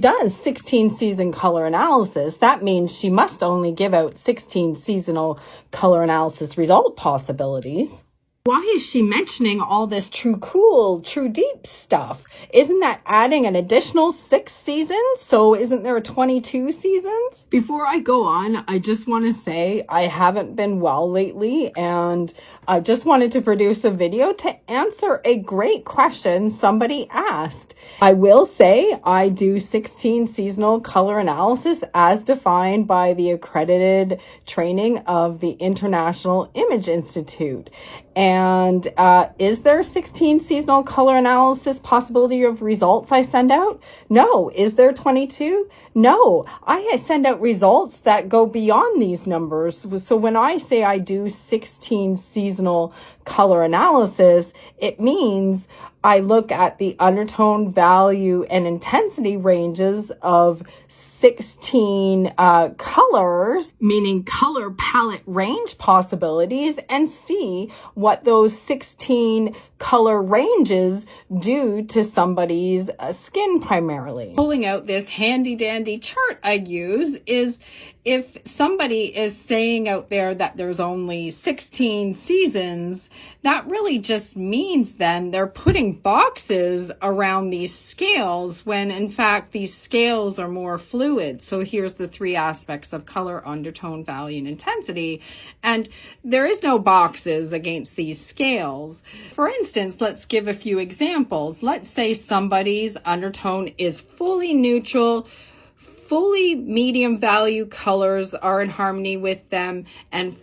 Does 16 season color analysis, that means she must only give out 16 seasonal color analysis result possibilities. Why is she mentioning all this true cool, true deep stuff? Isn't that adding an additional 6 seasons? So isn't there 22 seasons? Before I go on, I just want to say I haven't been well lately, and I just wanted to produce a video to answer a great question somebody asked. I will say I do 16 seasonal color analysis as defined by the accredited training of the International Image Institute. And is there 16 seasonal color analysis possibility of results I send out? No. Is there 22? No. I send out results that go beyond these numbers. So when I say I do 16 seasonal color analysis, it means I look at the undertone, value, and intensity ranges of 16 colors, meaning color palette range possibilities, and see what those 16 color ranges do to somebody's skin primarily. Pulling out this handy dandy chart I use is if somebody is saying out there that there's only 16 seasons, that really just means then they're putting boxes around these scales when in fact these scales are more fluid. So here's the 3 aspects of color, undertone, value, and intensity. And there is no boxes against these scales. For instance, let's give a few examples. Let's say somebody's undertone is fully neutral, fully medium value colors are in harmony with them, and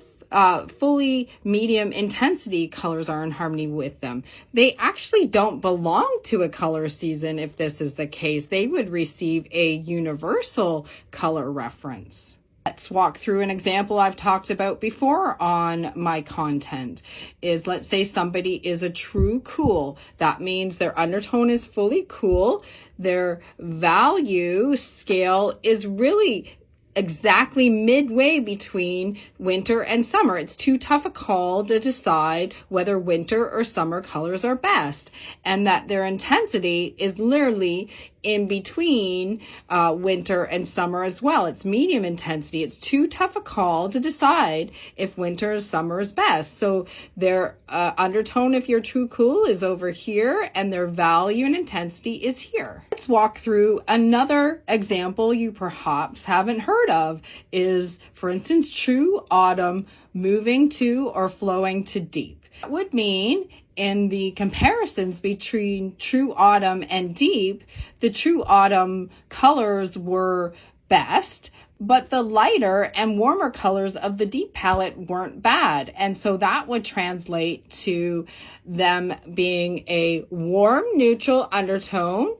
fully medium intensity colors are in harmony with them. They actually don't belong to a color season. If this is the case, they would receive a universal color reference. Let's walk through an example I've talked about before on my content. Is let's say somebody is a true cool. That means their undertone is fully cool. Their value scale is really exactly midway between winter and summer. It's too tough a call to decide whether winter or summer colors are best, and that their intensity is literally in between winter and summer as well. It's medium intensity. It's too tough a call to decide if winter or summer is best. So their undertone, if you're true cool, is over here, and their value and intensity is here. Let's walk through another example you perhaps haven't heard of is, for instance, true autumn moving to or flowing to deep. That would mean in the comparisons between true autumn and deep, the true autumn colors were best, but the lighter and warmer colors of the deep palette weren't bad. And so that would translate to them being a warm, neutral undertone.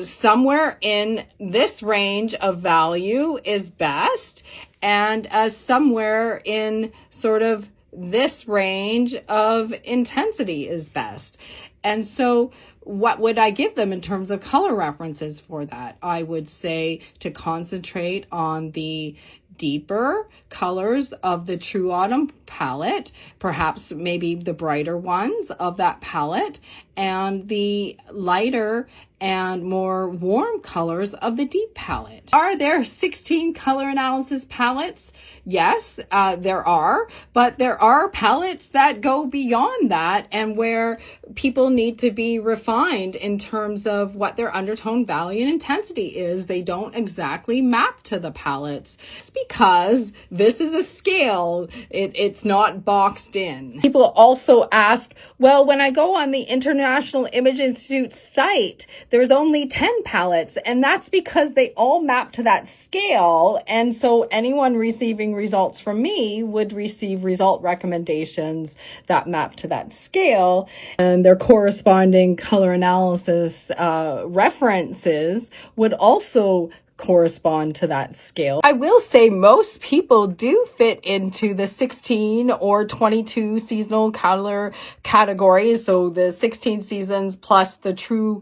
Somewhere in this range of value is best, and somewhere in sort of this range of intensity is best. And so what would I give them in terms of color references for that? I would say to concentrate on the deeper colors of the True Autumn palette, perhaps maybe the brighter ones of that palette, and the lighter and more warm colors of the deep palette. Are there 16 color analysis palettes? Yes, there are, but there are palettes that go beyond that and where people need to be refined in terms of what their undertone, value, and intensity is. They don't exactly map to the palettes. It's because this is a scale. It's not boxed in. People also ask, well, when I go on the International Image Institute site, there's only 10 palettes, and that's because they all map to that scale. And so anyone receiving results from me would receive result recommendations that map to that scale, and their corresponding color analysis references would also correspond to that scale. I will say most people do fit into the 16 or 22 seasonal color categories. So the 16 seasons plus the true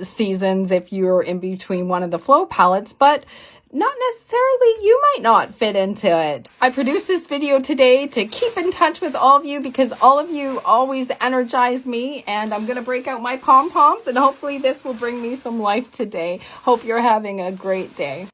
seasons if you're in between one of the flow palettes. But not necessarily, you might not fit into it. I produced this video today to keep in touch with all of you because all of you always energize me, and I'm going to break out my pom-poms and hopefully this will bring me some life today. Hope you're having a great day.